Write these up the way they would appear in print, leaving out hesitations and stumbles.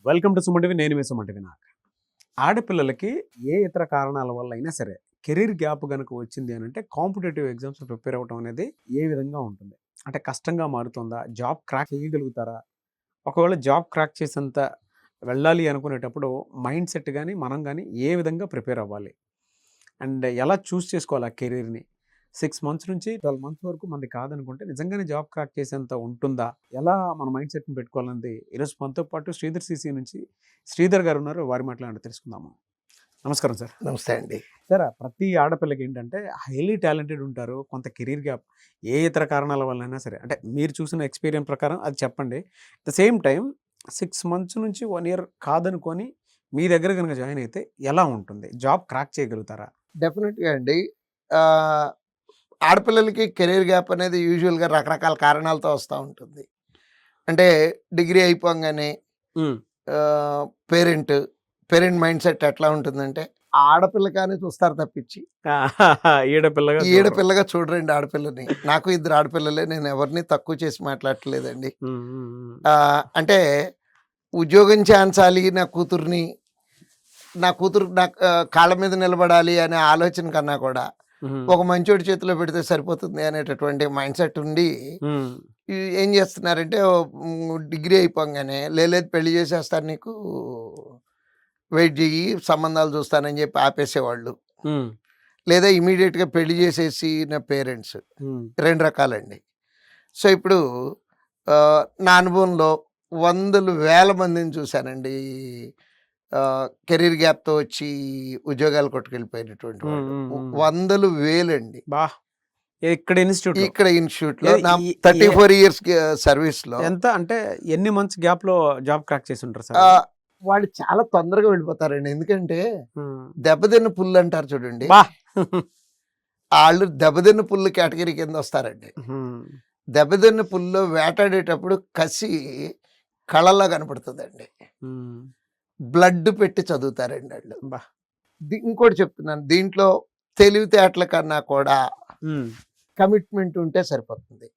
Welcome to Suman నేను మీ సుమన్ నాకు ఆడపిల్లలకి ఏ ఇతర కారణాల వల్ల అయినా సరే కెరీర్ గ్యాప్ కనుక వచ్చింది అని అంటే కాంపిటేటివ్ ఎగ్జామ్స్ ప్రిపేర్ అవ్వడం అనేది ఏ విధంగా ఉంటుంది అంటే కష్టంగా మారుతుందా జాబ్ క్రాక్ చేయగలుగుతారా ఒకవేళ జాబ్ క్రాక్ చేసేంత వెళ్ళాలి అనుకునేటప్పుడు మైండ్ సెట్ కానీ మనం కానీ ఏ విధంగా ప్రిపేర్ అవ్వాలి అండ్ ఎలా చూస్ చేసుకోవాలి ఆ కెరీర్ని 6 months నుంచి 12 months వరకు మనది కాదనుకుంటే నిజంగానే జాబ్ క్రాక్ చేసేంత ఉంటుందా ఎలా మన మైండ్ సెట్ని పెట్టుకోవాలన్నది ఈరోజు మనతో పాటు శ్రీధర్ సిసి నుంచి శ్రీధర్ గారు ఉన్నారు వారి మాట్లాడి తెలుసుకుందాము. నమస్కారం సార్. నమస్తే అండి. సార్ ప్రతి ఆడపిల్లకి ఏంటంటే హైలీ టాలెంటెడ్ ఉంటారు, కొంత కెరీర్ గ్యాప్ ఏ ఇతర కారణాల వల్ల అయినా సరే అంటే మీరు చూసిన ఎక్స్పీరియన్స్ ప్రకారం అది చెప్పండి. At the same time 6 months నుంచి 1 year కాదనుకొని మీ దగ్గర కనుక జాయిన్ అయితే ఎలా ఉంటుంది, జాబ్ క్రాక్ చేయగలుగుతారా? డెఫినెట్గా అండి. ఆడపిల్లలకి కెరీర్ గ్యాప్ అనేది యూజువల్గా రకరకాల కారణాలతో వస్తూ ఉంటుంది. అంటే డిగ్రీ అయిపోగానే పేరెంట్ మైండ్ సెట్ ఎట్లా ఉంటుందంటే ఆడపిల్ల కానీ చూస్తారు తప్పించి ఈడపిల్లగా చూడరండి ఆడపిల్లని. నాకు 2 ఆడపిల్లలే, నేను ఎవరిని తక్కువ చేసి మాట్లాడట్లేదండి. అంటే ఉద్యోగం చేయించాలి నా కూతురు నా కాళ్ళ మీద నిలబడాలి అనే ఆలోచన కన్నా కూడా ఒక మంచోడి చేతిలో పెడితే సరిపోతుంది అనేటటువంటి మైండ్ సెట్ ఉండి ఏం చేస్తున్నారంటే డిగ్రీ అయిపోగానే లేదు పెళ్లి చేసేస్తారు నీకు, వెయిట్ చెయ్యి సంబంధాలు చూస్తానని చెప్పి ఆపేసేవాళ్ళు, లేదా ఇమీడియట్గా పెళ్లి చేసేసి నా పేరెంట్స్. 2 రకాలండి. సో ఇప్పుడు నా అనుభవంలో 100,000 మందిని చూశానండి కెరీర్ గ్యాప్తో వచ్చి ఉద్యోగాలు కొట్టుకెళ్ళిపోయినటువంటి వాళ్ళు. 100,000 అండి. ఇక్కడ ఇన్స్టిట్యూట్ లో 34 years సర్వీస్ లో ఎంత అంటే ఎన్ని మంత్స్ గ్యాప్ లో జాబ్ క్రాక్ చేసి ఉంటారు సార్? వాళ్ళు చాలా తొందరగా వెళ్ళిపోతారండి. ఎందుకంటే దెబ్బతిన్న పుల్లు అంటారు చూడండి, వాళ్ళు దెబ్బతిన్న పుల్లు కేటగిరీ కింద వస్తారండి. దెబ్బతిన్న పుల్లో వేటాడేటప్పుడు కసి కళలా కనపడుతుందండి. బ్లడ్ పెట్టి చదువుతారండి వాళ్ళు. ఇంకోటి చెప్తున్నాను, దీంట్లో తెలివితేటల కన్నా కూడా కమిట్మెంట్ ఉంటే సరిపోతుంది.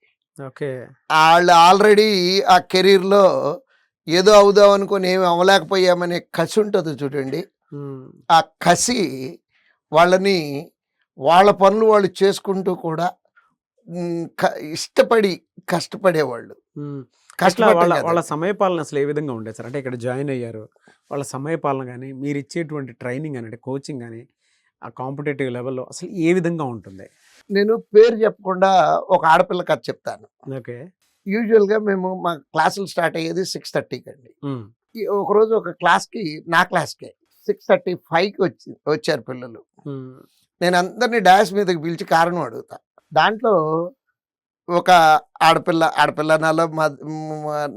వాళ్ళు ఆల్రెడీ ఆ కెరీర్లో ఏదో అవుదాం అనుకొని ఏమి అవ్వలేకపోయామనే కసి ఉంటుంది చూడండి. ఆ కసి వాళ్ళని వాళ్ళ పనులు వాళ్ళు చేసుకుంటూ కూడా ఇష్టపడి కష్టపడేవాళ్ళు. వాళ్ళ సమయపాలన అసలు ఏ విధంగా ఉండేది సార్? అంటే ఇక్కడ జాయిన్ అయ్యారు, వాళ్ళ సమయపాలన కానీ మీరు ఇచ్చేటువంటి ట్రైనింగ్ అని కోచింగ్ కానీ ఆ కాంపిటేటివ్ లెవెల్లో అసలు ఏ విధంగా ఉంటుంది? నేను పేరు చెప్పకుండా ఒక ఆడపిల్ల కథ చెప్తాను. ఓకే. యూజువల్గా మేము మా క్లాసులు స్టార్ట్ అయ్యేది 6:30కి అండి. ఒకరోజు ఒక క్లాస్కి, నా క్లాస్కే 6:35కి వచ్చారు పిల్లలు. నేను అందరినీ డాష్ మీదకి పిలిచి కారణం అడుగుతా. దాంట్లో ఒక ఆడపిల్ల నాలో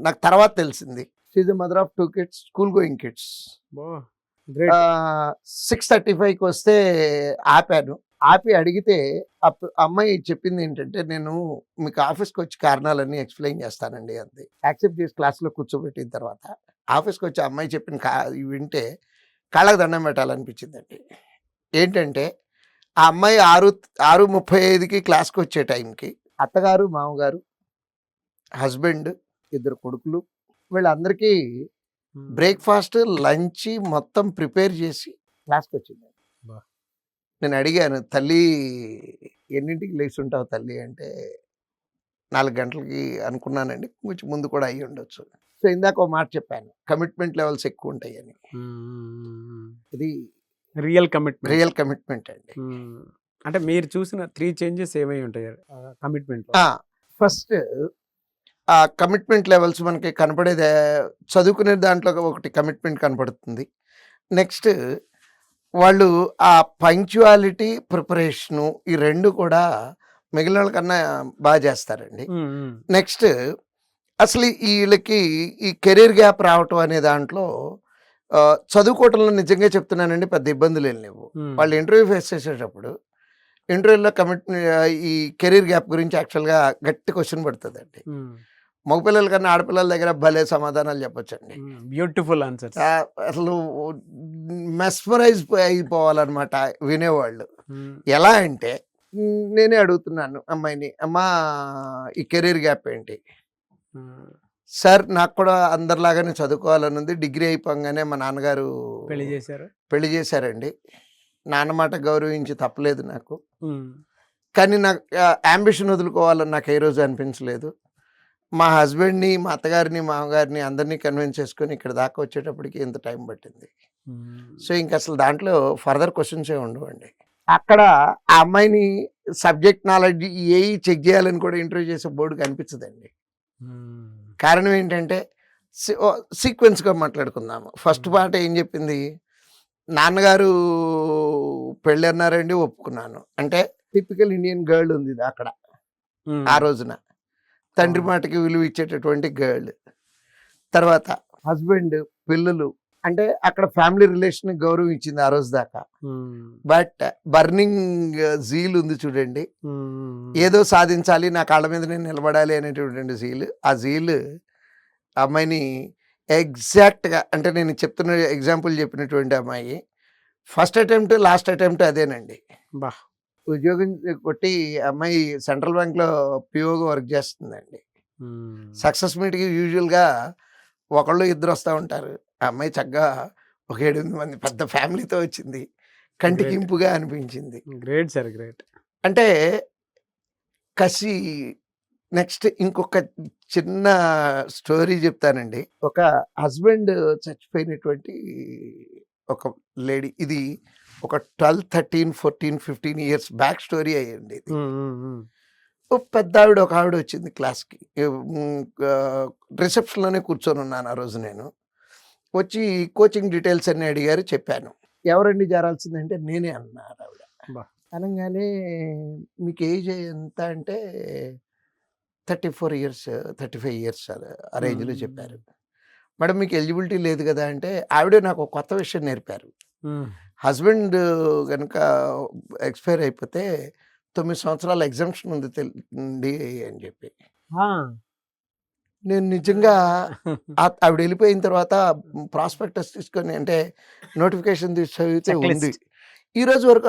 నాకు తర్వాత తెలిసింది, she is the mother of 2 kids, school going kids. 6:35కి వస్తే ఆపి అడిగితే అమ్మాయి చెప్పింది ఏంటంటే, నేను మీకు ఆఫీస్కి వచ్చి కారణాలన్నీ ఎక్స్ప్లెయిన్ చేస్తానండి అంతే. యాక్సెప్ట్ చేసి క్లాస్లో కూర్చోబెట్టిన తర్వాత ఆఫీస్కి వచ్చి అమ్మాయి చెప్పిన వింటే కాళ్ళకు దండం పెట్టాలనిపించిందండి. ఏంటంటే ఆ అమ్మాయి 6:35కి క్లాస్కి వచ్చే టైంకి అత్తగారు, మామగారు, హస్బెండ్, 2 కొడుకులు వీళ్ళందరికీ బ్రేక్ఫాస్ట్, లంచ్ మొత్తం ప్రిపేర్ చేసి క్లాస్కి వచ్చింది. నేను అడిగాను, తల్లి ఎన్నింటికి లేచి ఉంటావు తల్లి అంటే 4 గంటలకి అనుకున్నానండి, కొంచెం ముందు కూడా అయ్యి ఉండొచ్చు. సో ఇందాక ఒక మాట చెప్పాను, కమిట్మెంట్ లెవెల్స్ ఎక్కువ ఉంటాయని. ఇది రియల్ కమిట్మెంట్ అండి. అంటే మీరు చూసిన 3 changes ఏమై ఉంటాయి కమిట్మెంట్? ఫస్ట్ ఆ కమిట్మెంట్ లెవెల్స్ మనకి కనపడేది చదువుకునే దాంట్లో ఒకటి కమిట్మెంట్ కనపడుతుంది. నెక్స్ట్ వాళ్ళు ఆ పంక్చువాలిటీ, ప్రిపరేషను, ఈ 2 కూడా మిగిలిన వాళ్ళకన్నా బాగా చేస్తారండి. నెక్స్ట్ అసలు వీళ్ళకి ఈ కెరీర్ గ్యాప్ రావటం అనే దాంట్లో చదువుకోవటంలో నిజంగా చెప్తున్నానండి పెద్ద ఇబ్బందులు ఏం లేవు. వాళ్ళు ఇంటర్వ్యూ ఫేస్ చేసేటప్పుడు ఇంటర్వ్యూలో ఈ కెరీర్ గ్యాప్ గురించి యాక్చువల్గా గట్టి క్వశ్చన్ పడుతుందండి. మగపిల్లల కన్నా ఆడపిల్లల దగ్గర భలే సమాధానాలు చెప్పొచ్చండి. Beautiful answer. అసలు మెస్మరైజ్ అయిపోవాలన్నమాట వినేవాళ్ళు. ఎలా అంటే నేనే అడుగుతున్నాను అమ్మాయిని, అమ్మా ఈ కెరీర్ గ్యాప్ ఏంటి? సార్ నాకు కూడా అందరిలాగానే చదువుకోవాలని ఉంది. డిగ్రీ అయిపోగానే మా నాన్నగారు పెళ్లి చేశారు. పెళ్లి చేశారండి. నాన్న మాట గౌరవించి తప్పలేదు నాకు. ఉమ్. కానీ నాకు యాంబిషన్ వదులుకోవాలని నాకు ఏ రోజు అనిపించలేదు. మా హస్బెండ్‌ని, మా అత్తగారిని, మామగారిని అందరినీ కన్విన్స్ చేసుకొని ఇక్కడ దాకా వచ్చేటప్పటికి ఇంత టైం పట్టింది. ఉమ్. సో, ఇంకసలు దాంట్లో ఫర్దర్ క్వెషన్సే ఉండవండి. అక్కడ ఆ అమ్మాయిని సబ్జెక్ట్ నాలెడ్జ్ ఏయి చెక్ చేయాలని కూడా ఇంటర్వ్యూ చేసే బోర్డు కనిపించదండి. ఉమ్. కారణం ఏంటంటే సీక్వెన్స్‌గా మాట్లాడుకుందాము. ఫస్ట్ పార్ట్ ఏం చెప్పింది, నాన్నగారు పెళ్ళి అన్నారండి, ఒప్పుకున్నాను. అంటే టిపికల్ ఇండియన్ గర్ల్ ఉంది అక్కడ ఉమ్. ఆ రోజున. తండ్రి అవును. మాటకి విలువ ఇచ్చేటటువంటి గర్ల్. తర్వాత హస్బెండ్, పిల్లలు, అంటే అక్కడ ఫ్యామిలీ రిలేషన్‌కి గౌరవం ఇచ్చింది ఆ రోజు దాకా. ఉమ్. బట్ బర్నింగ్ జీల్ ఉంది చూడండి. ఉమ్. ఏదో సాధించాలి, నా కాళ్ళ మీద నేను నిలబడాలి అనేటటువంటి జీల్. ఆ జీల్ అమ్మాయిని ఎగ్జాక్ట్‌గా, అంటే నేను చెప్తున్న ఎగ్జాంపుల్ చెప్పినటువంటి అమ్మాయి ఫస్ట్ అటెంప్ట్, లాస్ట్ అటెంప్ట్ అదేనండి. బా. ఉద్యోగం కొట్టి అమ్మాయి సెంట్రల్ బ్యాంక్‌లో పీఓగా వర్క్ చేస్తుందండి. ఉమ్. సక్సెస్ మీట్‌కి యూజువల్‌గా ఒకళ్ళు ఇద్దరు వస్తూ ఉంటారు. ఆ అమ్మాయి చక్కగా ఒక 7, 8 మంది పెద్ద ఫ్యామిలీతో వచ్చింది. కంటికి గ్రేట్. ఇంపుగా అనిపించింది. Great sir, great. అంటే కసి. నెక్స్ట్ ఇంకొక చిన్న స్టోరీ చెప్తానండి. ఒక హస్బెండ్ చచ్చిపోయినటువంటి ఒక లేడీ. ఇది ఒక 12, 13, 14, 15 ఇయర్స్ బ్యాక్ స్టోరీ అయ్యండి ఇది. ఉమ్. ఉమ్. ఉమ్. ఓ పెద్దావిడ, ఒక ఆవిడ వచ్చింది క్లాస్‌కి. రిసెప్షన్‌లోనే కూర్చొని ఉన్నాను ఆ రోజు నేను. వచ్చి కోచింగ్ డీటెయిల్స్ అన్నీ అడిగారు, చెప్పాను. ఎవరండి చేరాల్సిందంటే నేనే అన్నారు ఆవిడ. బా. అనంగానే మీకు ఏజ్ ఎంత అంటే 34 ఇయర్స్, 35 ఇయర్స్ ఆ రేంజ్‌లో చెప్పారు. మేడం మీకు ఎలిజిబిలిటీ లేదు కదా అంటే, ఆవిడే నాకు ఒక కొత్త విషయం నేర్పారు. ఉమ్. హస్బెండ్ గనుక ఎక్స్‌పైర్ అయిపోతే 9 సంవత్సరాల ఎగ్జంప్షన్ ఉంది అండి అని చెప్పి. ఆ. నేను నిజంగా ఆవిడ వెళ్ళిపోయిన తర్వాత ప్రాస్పెక్టస్ తీసుకొని, అంటే నోటిఫికేషన్ తీసి చదివితే ఉంది. చెక్లిస్ట్.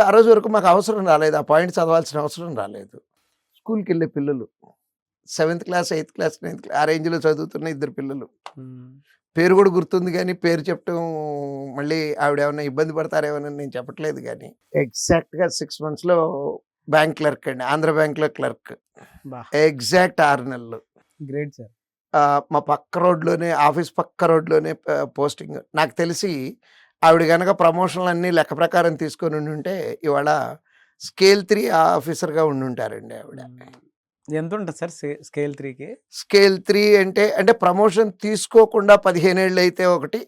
ఆ రోజు వరకు మాకు అవసరం రాలేదు. ఆ పాయింట్ చదవాల్సిన అవసరం రాలేదు. స్కూల్‌కెళ్ళే పిల్లలు 7th class, 8th class, 9th class ఆ రేంజ్‌లో చదువుతున్న 2 పిల్లలు. పేరు కూడా గుర్తుంది కానీ పేరు చెప్పడం మళ్ళీ ఆవిడ ఏమన్నా ఇబ్బంది పడతారేమోనని నేను చెప్పట్లేదు కానీ, ఎగ్జాక్ట్‌గా 6 మంత్స్‌లో బ్యాంక్ క్లర్క్ అండి. ఆంధ్ర బ్యాంక్‌లో క్లర్క్. బా. ఎగ్జాక్ట్ 6 నెలలు. Great sir. మా పక్క రోడ్‌లోనే, ఆఫీస్ పక్క రోడ్‌లోనే పోస్టింగ్. నాకు తెలిసి ఆవిడ గనక ప్రమోషన్‌లన్నీ లెక్క ప్రకారం తీసుకొని ఉండుంటే ఇవాళ స్కేల్ 3 ఆఫీసర్‌గా ఉండుంటారండి ఆవిడ. ఎంత ఉంటుంది సార్ స్కేల్ 3కి? స్కేల్ 3 అంటే ప్రమోషన్ తీసుకోకుండా 15 ఏళ్ళు అయితే ఒకటి,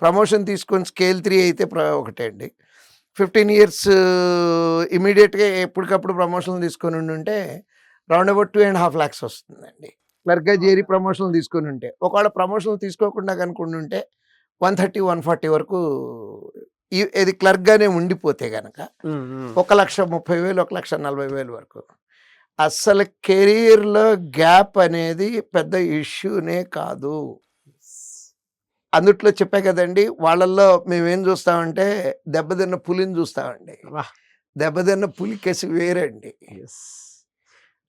ప్రమోషన్ తీసుకొని స్కేల్ 3 అయితే ఒకటే అండి. 15 ఇయర్స్ ఇమ్మీడియేట్‌గా ఎప్పటికప్పుడు ప్రమోషన్‌లు తీసుకొని ఉండుంటే రౌండ్ అబౌట్ 2.5 lakhs వస్తుందండి. క్లర్క్‌గా చేరి ప్రమోషన్‌లు తీసుకొని ఉంటే. ఒకవేళ ప్రమోషన్‌లు తీసుకోకుండా కనుక ఉండుంటే 130, 140 వరకు ఇది క్లర్క్‌గానే ఉండిపోతే గనక 1,30,000, 1,40,000 వరకు. అస్సలు కెరీర్‌లో గ్యాప్ అనేది పెద్ద ఇష్యూనే కాదు. అందుట్లో చెప్పా కదండీ, వాళ్ళల్లో మేమేం చూస్తామంటే దెబ్బతిన్న పులిని చూస్తామండి. వాహ్. దెబ్బతిన్న పులి కసి వేరండి. యెస్.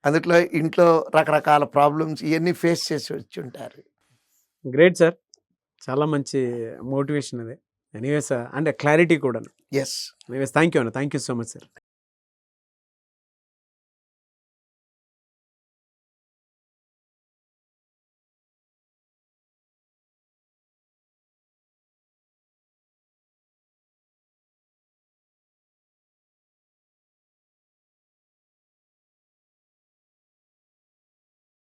అందుట్లో ఇంట్లో రకరకాల ప్రాబ్లమ్స్ ఇవన్నీ ఫేస్ చేసి వచ్చుంటారు. Great sir. చాలా మంచి మోటివేషన్ అది. ఎనీవేస్ అంటే క్లారిటీ కూడా. యెస్. ఎనీవేస్ థ్యాంక్ యూ అన్న. Thank you so much sir.